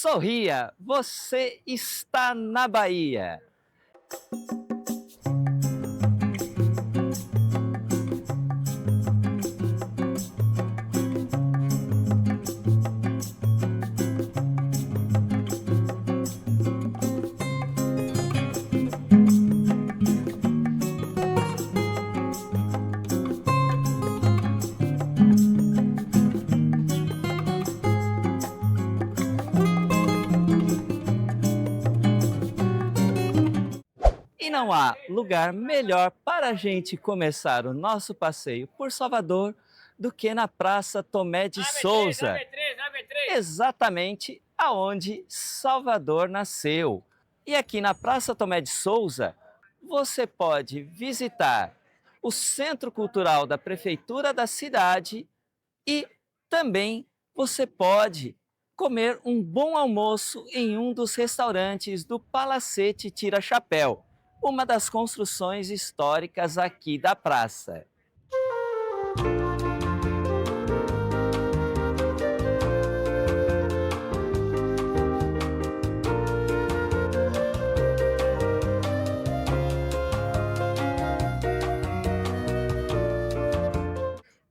Sorria, você está na Bahia. E não há lugar melhor para a gente começar o nosso passeio por Salvador do que na Praça Tomé de Souza, exatamente aonde Salvador nasceu. E aqui na Praça Tomé de Souza, você pode visitar o Centro Cultural da Prefeitura da cidade e também você pode comer um bom almoço em um dos restaurantes do Palacete Tira Chapéu, uma das construções históricas aqui da praça.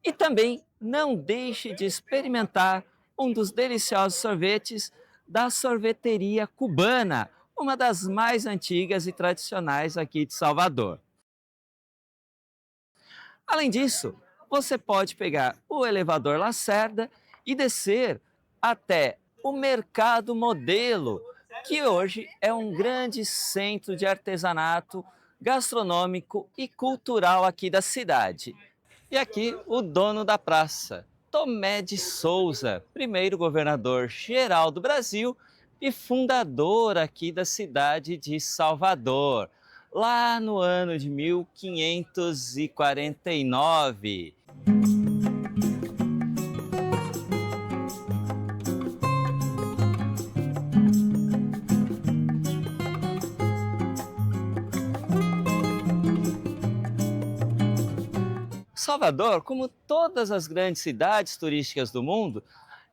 E também não deixe de experimentar um dos deliciosos sorvetes da Sorveteria Cubana, uma das mais antigas e tradicionais aqui de Salvador. Além disso, você pode pegar o elevador Lacerda e descer até o Mercado Modelo, que hoje é um grande centro de artesanato gastronômico e cultural aqui da cidade. E aqui o dono da praça, Tomé de Souza, primeiro governador-geral do Brasil e fundador aqui da cidade de Salvador, lá no ano de 1549. Salvador, como todas as grandes cidades turísticas do mundo,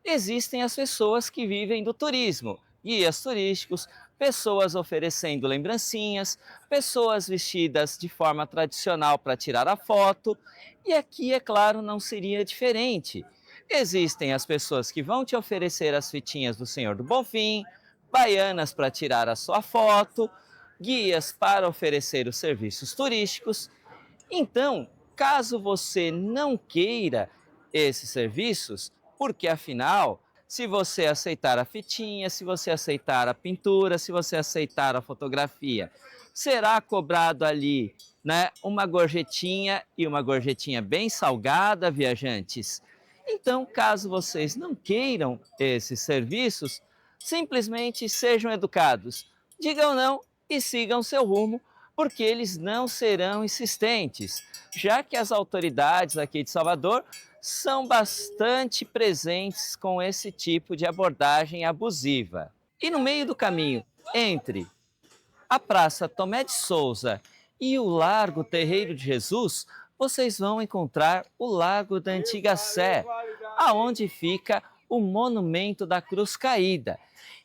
existem as pessoas que vivem do turismo, guias turísticos, pessoas oferecendo lembrancinhas, pessoas vestidas de forma tradicional para tirar a foto, e aqui, é claro, não seria diferente. Existem as pessoas que vão te oferecer as fitinhas do Senhor do Bonfim, baianas para tirar a sua foto, guias para oferecer os serviços turísticos. Então, caso você não queira esses serviços, porque afinal, se você aceitar a fitinha, se você aceitar a pintura, se você aceitar a fotografia, será cobrado ali, né, uma gorjetinha e uma gorjetinha bem salgada, viajantes. Então, caso vocês não queiram esses serviços, simplesmente sejam educados, digam não e sigam seu rumo, porque eles não serão insistentes, já que as autoridades aqui de Salvador são bastante presentes com esse tipo de abordagem abusiva. E no meio do caminho, entre a Praça Tomé de Souza e o Largo Terreiro de Jesus, vocês vão encontrar o Lago da Antiga Sé, aonde fica o Monumento da Cruz Caída.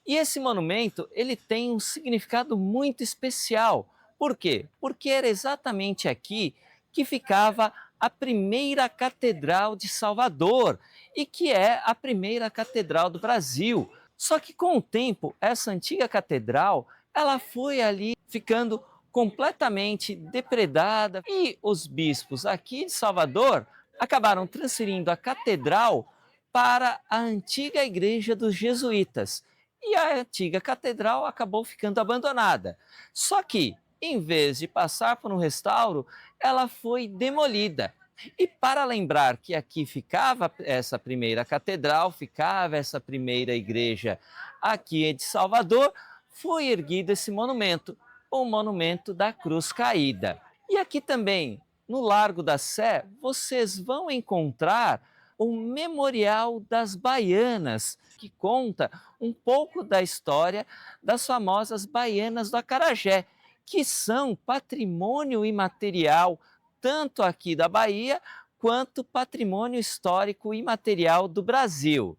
E esse monumento, ele tem um significado muito especial. Por quê? Porque era exatamente aqui que ficava a primeira catedral de Salvador e que é a primeira catedral do Brasil. Só que com o tempo, essa antiga catedral, ela foi ali ficando completamente depredada e os bispos aqui de Salvador acabaram transferindo a catedral para a antiga igreja dos jesuítas. E a antiga catedral acabou ficando abandonada. Só que, em vez de passar por um restauro, ela foi demolida. E para lembrar que aqui ficava essa primeira catedral, ficava essa primeira igreja aqui de Salvador, foi erguido esse monumento, o Monumento da Cruz Caída. E aqui também, no Largo da Sé, vocês vão encontrar o Memorial das Baianas, que conta um pouco da história das famosas baianas do Acarajé, que são patrimônio imaterial tanto aqui da Bahia quanto patrimônio histórico imaterial do Brasil.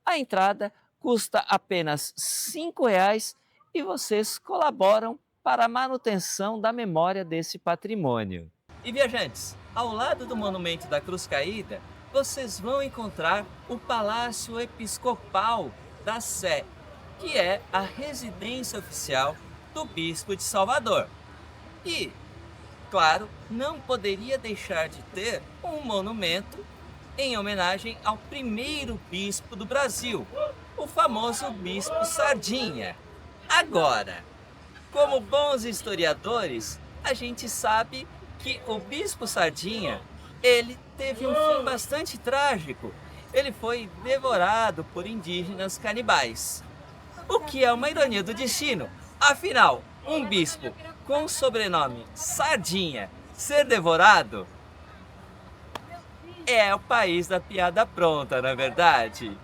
A entrada custa apenas R$ 5 e vocês colaboram para a manutenção da memória desse patrimônio. E viajantes, ao lado do Monumento da Cruz Caída, vocês vão encontrar o Palácio Episcopal da Sé, que é a residência oficial do Bispo de Salvador. E, claro, não poderia deixar de ter um monumento em homenagem ao primeiro bispo do Brasil, o famoso Bispo Sardinha. Agora, como bons historiadores, a gente sabe que o Bispo Sardinha, ele teve um fim bastante trágico. Ele foi devorado por indígenas canibais. O que é uma ironia do destino. Afinal, um bispo com o sobrenome Sardinha ser devorado é o país da piada pronta, não é verdade?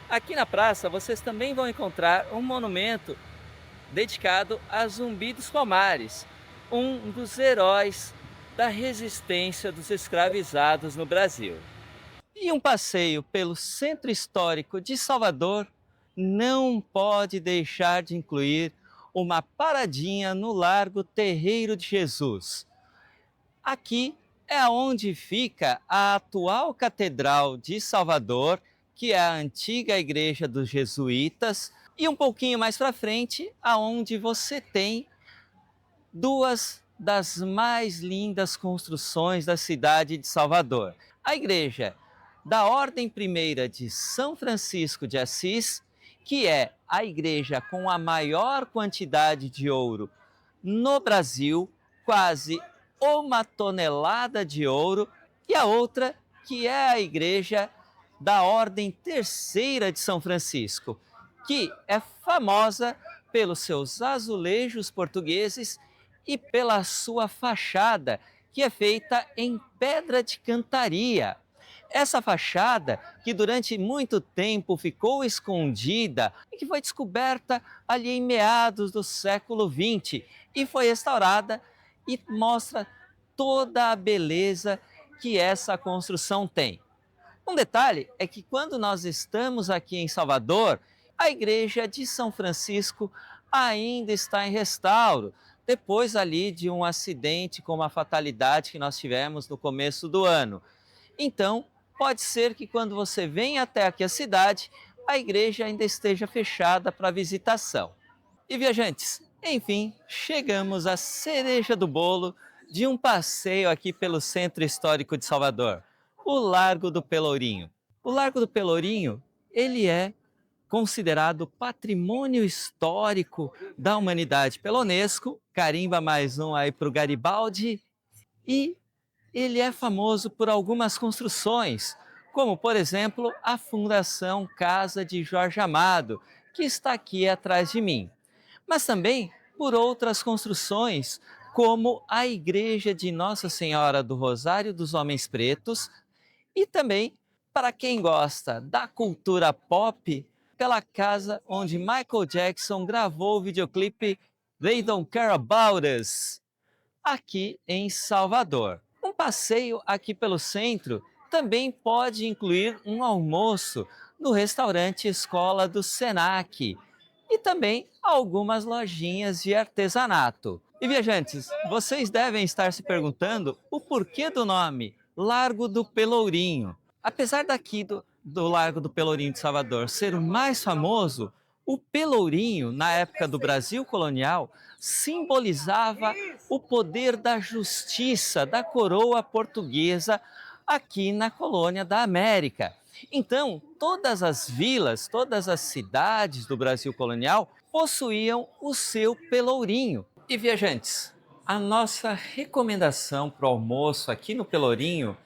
Aqui na praça vocês também vão encontrar um monumento dedicado a Zumbi dos Palmares, um dos heróis da resistência dos escravizados no Brasil. E um passeio pelo Centro Histórico de Salvador não pode deixar de incluir uma paradinha no Largo Terreiro de Jesus. Aqui é onde fica a atual Catedral de Salvador, que é a antiga igreja dos jesuítas, e um pouquinho mais para frente, aonde você tem duas das mais lindas construções da cidade de Salvador. A igreja da Ordem Primeira de São Francisco de Assis, que é a igreja com a maior quantidade de ouro no Brasil, quase 1 tonelada de ouro, e a outra que é a igreja da Ordem Terceira de São Francisco, que é famosa pelos seus azulejos portugueses e pela sua fachada, que é feita em pedra de cantaria. Essa fachada, que durante muito tempo ficou escondida e que foi descoberta ali em meados do século XX e foi restaurada e mostra toda a beleza que essa construção tem. Um detalhe é que quando nós estamos aqui em Salvador, a igreja de São Francisco ainda está em restauro, depois ali de um acidente com uma fatalidade que nós tivemos no começo do ano. Então, pode ser que quando você vem até aqui a cidade, a igreja ainda esteja fechada para visitação. E viajantes, enfim, chegamos à cereja do bolo de um passeio aqui pelo Centro Histórico de Salvador, o Largo do Pelourinho. O Largo do Pelourinho, ele é considerado patrimônio histórico da humanidade pela Unesco, carimba mais um aí para o Garibaldi, e ele é famoso por algumas construções, como, por exemplo, a Fundação Casa de Jorge Amado, que está aqui atrás de mim. Mas também por outras construções, como a Igreja de Nossa Senhora do Rosário dos Homens Pretos, e também, para quem gosta da cultura pop, pela casa onde Michael Jackson gravou o videoclipe They Don't Care About Us, aqui em Salvador. Um passeio aqui pelo centro também pode incluir um almoço no restaurante Escola do Senac e também algumas lojinhas de artesanato. E viajantes, vocês devem estar se perguntando o porquê do nome Largo do Pelourinho. Apesar daqui do Largo do Pelourinho de Salvador ser o mais famoso, o Pelourinho, na época do Brasil colonial, simbolizava o poder da justiça da coroa portuguesa aqui na colônia da América. Então, todas as vilas, todas as cidades do Brasil colonial possuíam o seu Pelourinho. E viajantes, a nossa recomendação para o almoço aqui no Pelourinho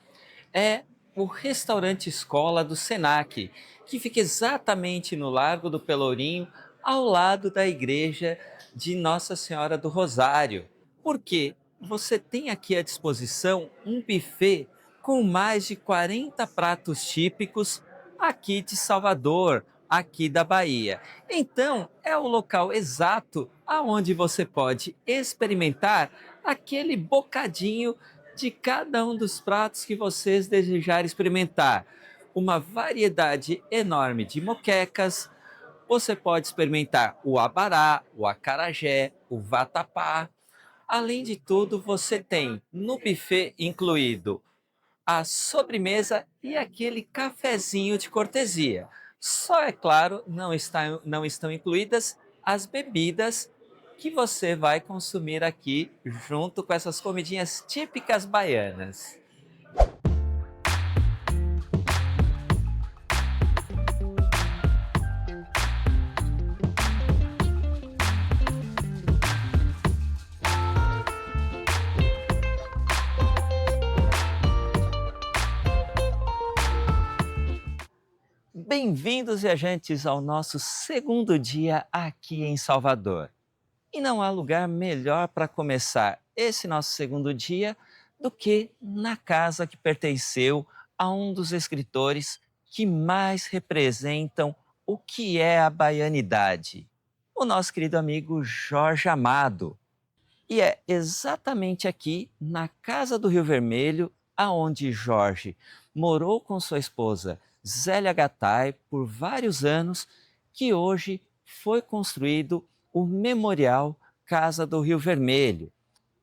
é o restaurante Escola do Senac, que fica exatamente no Largo do Pelourinho, ao lado da igreja de Nossa Senhora do Rosário. Porque você tem aqui à disposição um buffet com mais de 40 pratos típicos aqui de Salvador, aqui da Bahia. Então, é o local exato aonde você pode experimentar aquele bocadinho de cada um dos pratos que vocês desejarem experimentar. Uma variedade enorme de moquecas. Você pode experimentar o abará, o acarajé, o vatapá. Além de tudo, você tem no buffet incluído a sobremesa e aquele cafezinho de cortesia. Só é claro, não estão incluídas as bebidas que você vai consumir aqui junto com essas comidinhas típicas baianas. Bem-vindos, viajantes, ao nosso segundo dia aqui em Salvador. E não há lugar melhor para começar esse nosso segundo dia do que na casa que pertenceu a um dos escritores que mais representam o que é a baianidade, o nosso querido amigo Jorge Amado. E é exatamente aqui, na Casa do Rio Vermelho, aonde Jorge morou com sua esposa Zélia Gattai por vários anos, que hoje foi construído o Memorial Casa do Rio Vermelho,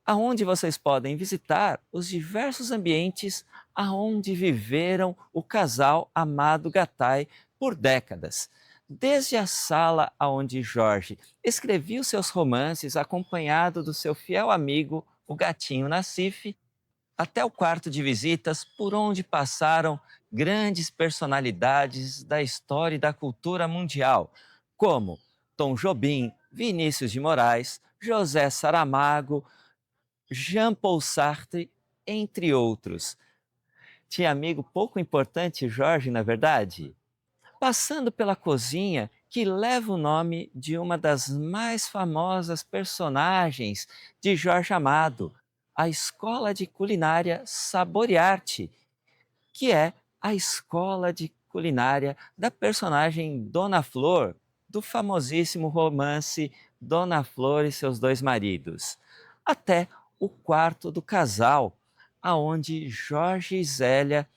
aonde vocês podem visitar os diversos ambientes aonde viveram o casal Amado Gattai por décadas. Desde a sala aonde Jorge escrevia os seus romances acompanhado do seu fiel amigo, o gatinho Nassif, até o quarto de visitas por onde passaram grandes personalidades da história e da cultura mundial, como Tom Jobim, Vinícius de Moraes, José Saramago, Jean-Paul Sartre, entre outros. Tinha amigo pouco importante, Jorge, na verdade? Passando pela cozinha que leva o nome de uma das mais famosas personagens de Jorge Amado, a Escola de Culinária Saborearte, que é a escola de culinária da personagem Dona Flor, do famosíssimo romance Dona Flor e seus dois maridos, até o quarto do casal, aonde Jorge e Zélia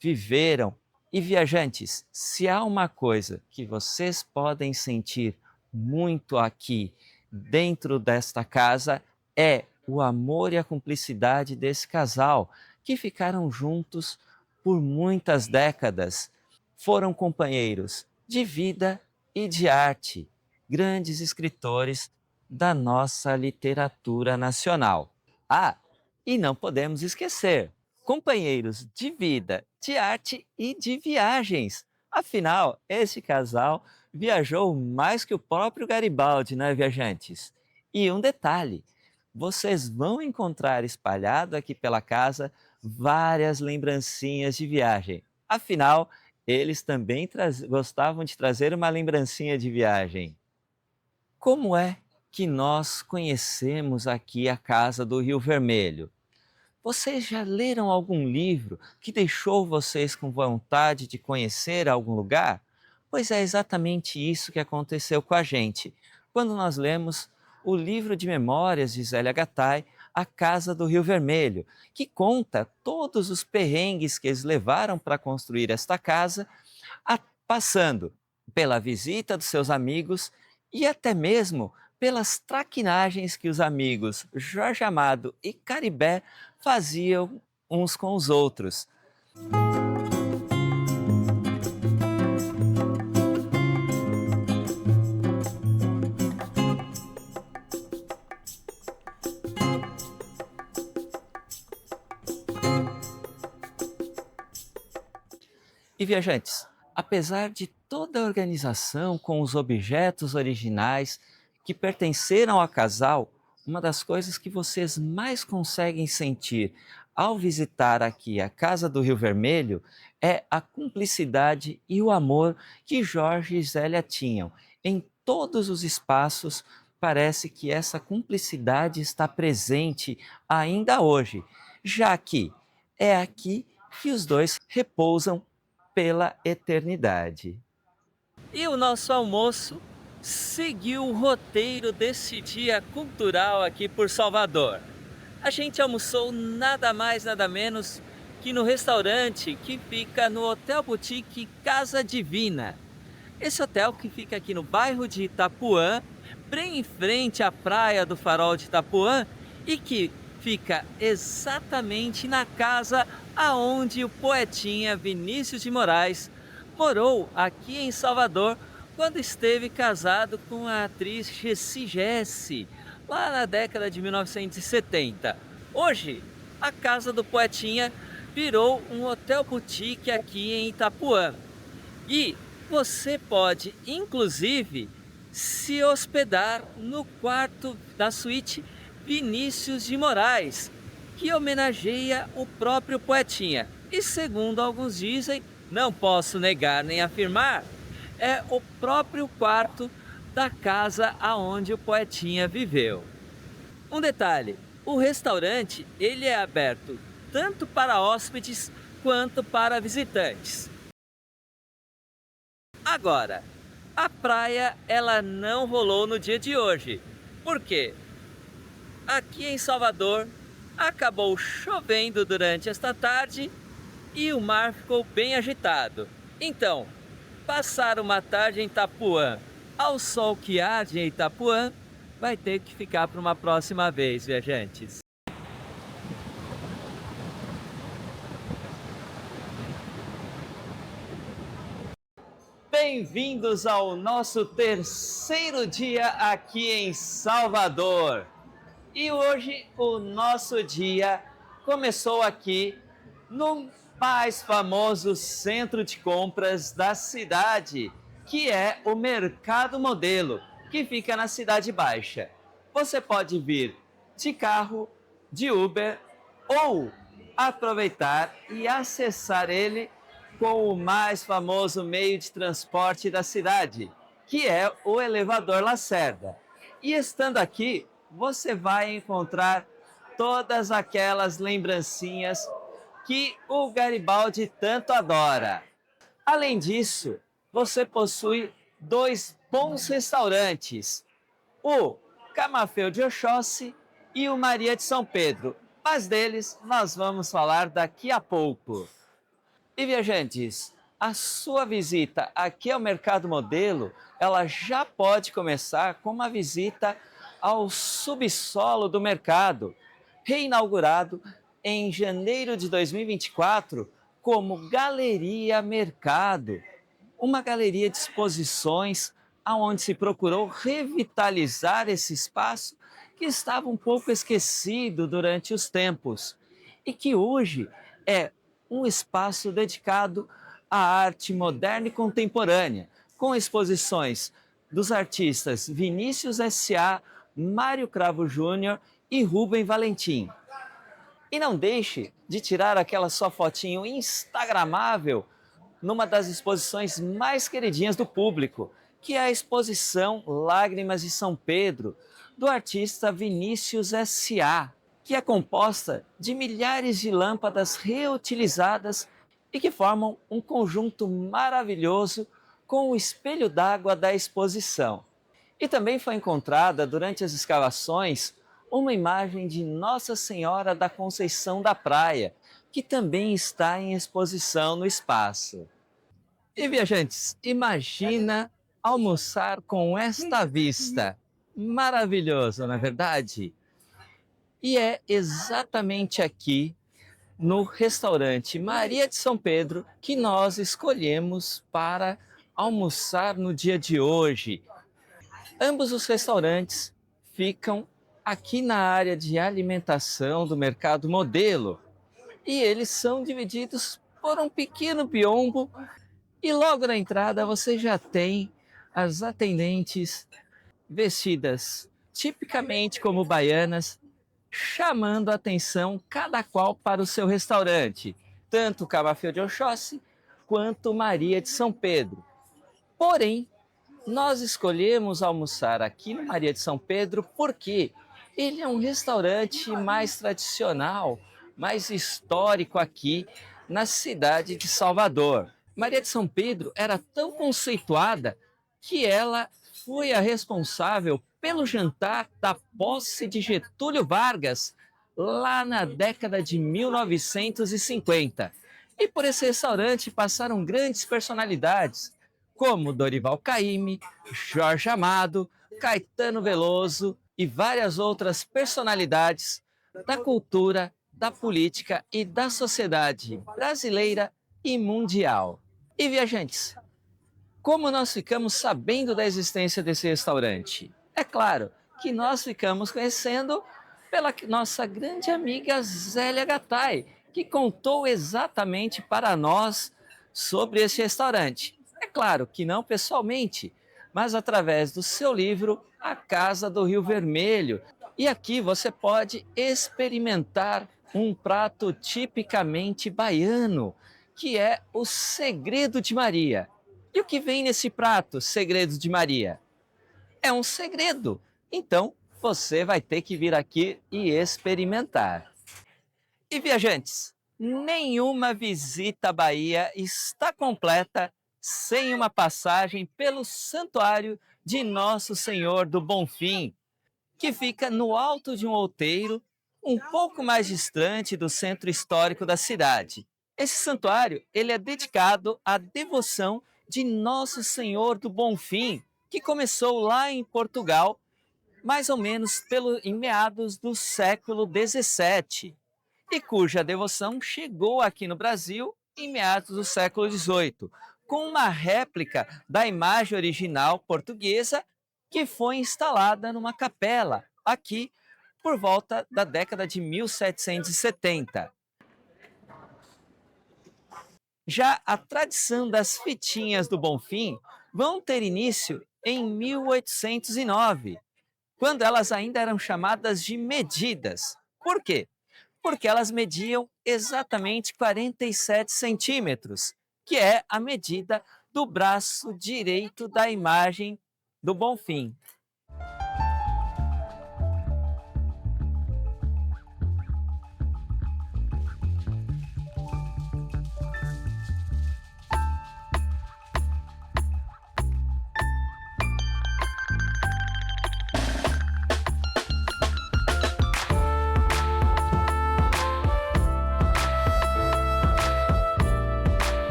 viveram. E viajantes, se há uma coisa que vocês podem sentir muito aqui dentro desta casa, é o amor e a cumplicidade desse casal, que ficaram juntos por muitas décadas. Foram companheiros de vida e de arte, grandes escritores da nossa literatura nacional. Ah, e não podemos esquecer, companheiros de vida, de arte e de viagens. Afinal, este casal viajou mais que o próprio Garibaldi, não é, viajantes? E um detalhe, vocês vão encontrar espalhado aqui pela casa várias lembrancinhas de viagem. Afinal, eles também gostavam de trazer uma lembrancinha de viagem. Como é que nós conhecemos aqui a Casa do Rio Vermelho? Vocês já leram algum livro que deixou vocês com vontade de conhecer algum lugar? Pois é exatamente isso que aconteceu com a gente, quando nós lemos o livro de memórias de Zélia Gattai, A Casa do Rio Vermelho, que conta todos os perrengues que eles levaram para construir esta casa, passando pela visita dos seus amigos e até mesmo pelas traquinagens que os amigos Jorge Amado e Caribé faziam uns com os outros. E viajantes, apesar de toda a organização com os objetos originais que pertenceram ao casal, uma das coisas que vocês mais conseguem sentir ao visitar aqui a Casa do Rio Vermelho é a cumplicidade e o amor que Jorge e Zélia tinham. Em todos os espaços, parece que essa cumplicidade está presente ainda hoje, já que é aqui que os dois repousam pela eternidade. E o nosso almoço seguiu o roteiro desse dia cultural aqui por Salvador. A gente almoçou nada mais, nada menos que no restaurante que fica no Hotel Boutique Casa Divina. Esse hotel que fica aqui no bairro de Itapuã, bem em frente à praia do Farol de Itapuã e que fica exatamente na casa aonde o poetinha Vinícius de Moraes morou aqui em Salvador quando esteve casado com a atriz Jessie Jesse, lá na década de 1970. Hoje, a casa do poetinha virou um hotel boutique aqui em Itapuã. E você pode, inclusive, se hospedar no quarto da suíte Vinícius de Moraes, que homenageia o próprio poetinha. E segundo alguns dizem, não posso negar nem afirmar, é o próprio quarto da casa aonde o poetinha viveu. Um detalhe, o restaurante ele é aberto tanto para hóspedes quanto para visitantes. Agora, a praia ela não rolou no dia de hoje. Por quê? Aqui em Salvador acabou chovendo durante esta tarde e o mar ficou bem agitado. Então, passar uma tarde em Itapuã ao sol que arde em Itapuã vai ter que ficar para uma próxima vez, viajantes. Bem-vindos ao nosso terceiro dia aqui em Salvador. E hoje o nosso dia começou aqui no mais famoso centro de compras da cidade, que é o Mercado Modelo, que fica na Cidade Baixa. Você pode vir de carro, de Uber ou aproveitar e acessar ele com o mais famoso meio de transporte da cidade, que é o elevador Lacerda. E estando aqui, você vai encontrar todas aquelas lembrancinhas que o Garibaldi tanto adora. Além disso, você possui dois bons restaurantes, o Camafeu de Oxóssi e o Maria de São Pedro, mas deles nós vamos falar daqui a pouco. E viajantes, a sua visita aqui ao Mercado Modelo, ela já pode começar com uma visita ao subsolo do mercado, reinaugurado em janeiro de 2024 como Galeria Mercado, uma galeria de exposições aonde se procurou revitalizar esse espaço que estava um pouco esquecido durante os tempos e que hoje é um espaço dedicado à arte moderna e contemporânea, com exposições dos artistas Vinícius S.A., Mário Cravo Júnior e Rubem Valentim. E não deixe de tirar aquela sua fotinho instagramável numa das exposições mais queridinhas do público, que é a exposição Lágrimas de São Pedro, do artista Vinícius S.A., que é composta de milhares de lâmpadas reutilizadas e que formam um conjunto maravilhoso com o espelho d'água da exposição. E também foi encontrada, durante as escavações, uma imagem de Nossa Senhora da Conceição da Praia, que também está em exposição no espaço. E viajantes, imagina almoçar com esta vista. Maravilhoso, não é verdade? E é exatamente aqui, no restaurante Maria de São Pedro, que nós escolhemos para almoçar no dia de hoje. Ambos os restaurantes ficam aqui na área de alimentação do Mercado Modelo. E eles são divididos por um pequeno biombo e logo na entrada você já tem as atendentes vestidas tipicamente como baianas, chamando a atenção cada qual para o seu restaurante, tanto o Camafeu de Oxóssi quanto Maria de São Pedro. Porém, nós escolhemos almoçar aqui no Maria de São Pedro porque ele é um restaurante mais tradicional, mais histórico aqui na cidade de Salvador. Maria de São Pedro era tão conceituada que ela foi a responsável pelo jantar da posse de Getúlio Vargas, lá na década de 1950. E por esse restaurante passaram grandes personalidades, como Dorival Caymmi, Jorge Amado, Caetano Veloso e várias outras personalidades da cultura, da política e da sociedade brasileira e mundial. E viajantes, como nós ficamos sabendo da existência desse restaurante? É claro que nós ficamos conhecendo pela nossa grande amiga Zélia Gattai, que contou exatamente para nós sobre esse restaurante. É claro que não pessoalmente, mas através do seu livro A Casa do Rio Vermelho. E aqui você pode experimentar um prato tipicamente baiano, que é o Segredo de Maria. E o que vem nesse prato, Segredo de Maria? É um segredo. Então, você vai ter que vir aqui e experimentar. E viajantes, nenhuma visita à Bahia está completa sem uma passagem pelo Santuário de Nosso Senhor do Bonfim, que fica no alto de um outeiro, um pouco mais distante do centro histórico da cidade. Esse santuário, ele é dedicado à devoção de Nosso Senhor do Bonfim, que começou lá em Portugal, mais ou menos em meados do século XVII, e cuja devoção chegou aqui no Brasil em meados do século XVIII, com uma réplica da imagem original portuguesa que foi instalada numa capela aqui por volta da década de 1770. Já a tradição das fitinhas do Bonfim vão ter início em 1809, quando elas ainda eram chamadas de medidas. Por quê? Porque elas mediam exatamente 47 centímetros, que é a medida do braço direito da imagem do Bonfim.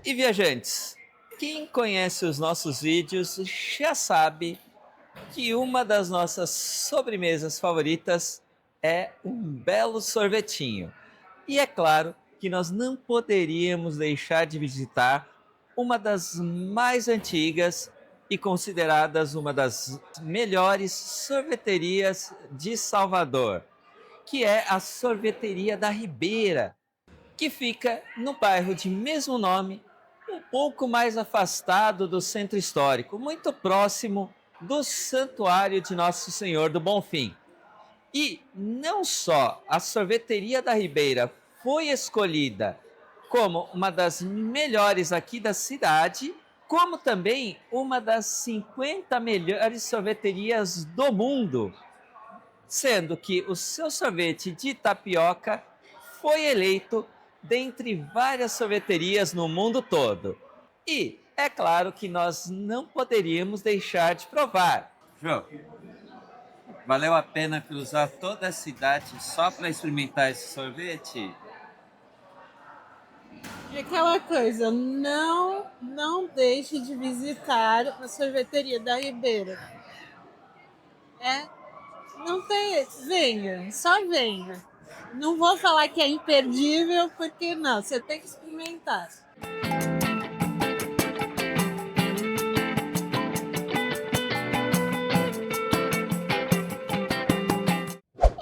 E viajantes, quem conhece os nossos vídeos já sabe que uma das nossas sobremesas favoritas é um belo sorvetinho. E é claro que nós não poderíamos deixar de visitar uma das mais antigas e consideradas uma das melhores sorveterias de Salvador, que é a Sorveteria da Ribeira, que fica no bairro de mesmo nome, um pouco mais afastado do centro histórico, muito próximo do Santuário de Nosso Senhor do Bonfim. E não só a Sorveteria da Ribeira foi escolhida como uma das melhores aqui da cidade, como também uma das 50 melhores sorveterias do mundo, sendo que o seu sorvete de tapioca foi eleito dentre várias sorveterias no mundo todo. E é claro que nós não poderíamos deixar de provar. João, valeu a pena cruzar toda a cidade só para experimentar esse sorvete? É aquela coisa, não deixe de visitar a sorveteria da Ribeira. É, não tem, venha, só venha. Não vou falar que é imperdível, porque não, você tem que experimentar.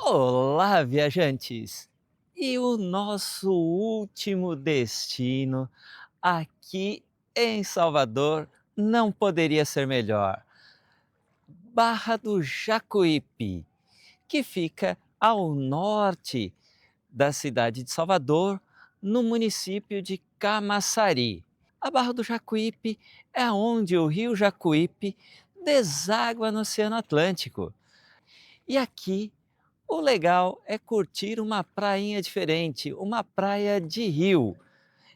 Olá, viajantes! E o nosso último destino aqui em Salvador não poderia ser melhor. Barra do Jacuípe, que fica ao norte da cidade de Salvador, no município de Camaçari. A Barra do Jacuípe é onde o rio Jacuípe deságua no Oceano Atlântico. E aqui O legal é curtir uma prainha diferente, uma praia de rio.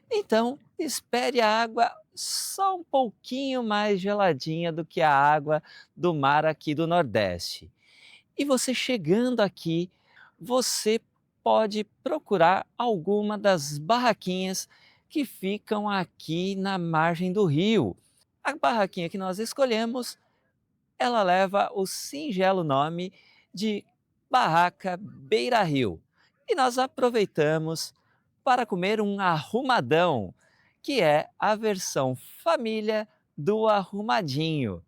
Então, espere a água só um pouquinho mais geladinha do que a água do mar aqui do Nordeste. E você chegando aqui, você pode procurar alguma das barraquinhas que ficam aqui na margem do rio. A barraquinha que nós escolhemos, ela leva o singelo nome de Barraca Beira Rio. E nós aproveitamos para comer um arrumadão, que é a versão família do arrumadinho.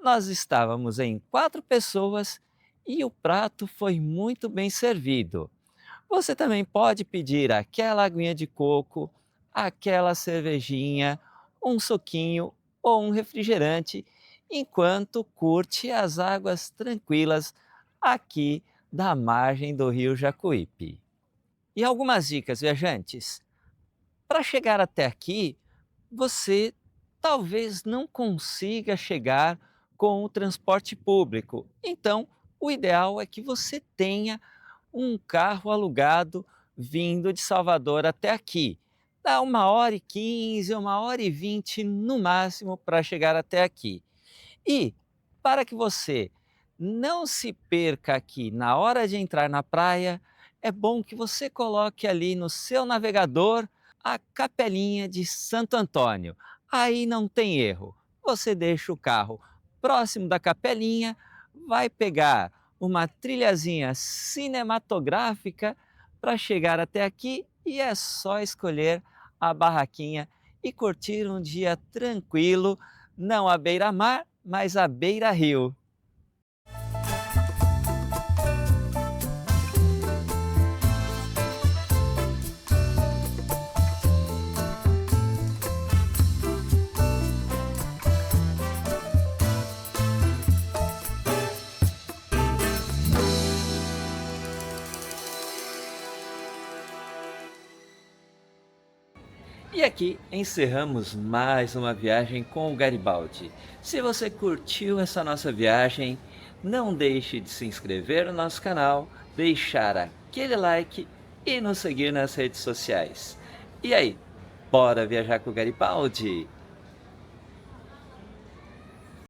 Nós estávamos em 4 pessoas e o prato foi muito bem servido. Você também pode pedir aquela aguinha de coco, aquela cervejinha, um suquinho ou um refrigerante enquanto curte as águas tranquilas aqui da margem do rio Jacuípe. E algumas dicas, viajantes. Para chegar até aqui, você talvez não consiga chegar com o transporte público. Então, o ideal é que você tenha um carro alugado vindo de Salvador até aqui. Dá 1h15, 1h20 no máximo para chegar até aqui. E para que você não se perca aqui na hora de entrar na praia, é bom que você coloque ali no seu navegador a Capelinha de Santo Antônio. Aí não tem erro. Você deixa o carro próximo da capelinha, vai pegar uma trilhazinha cinematográfica para chegar até aqui e é só escolher a barraquinha e curtir um dia tranquilo, não à beira-mar, mas à beira-rio. E aqui encerramos mais uma viagem com o Garibaldi. Se você curtiu essa nossa viagem, não deixe de se inscrever no nosso canal, deixar aquele like e nos seguir nas redes sociais. E aí, bora viajar com o Garibaldi?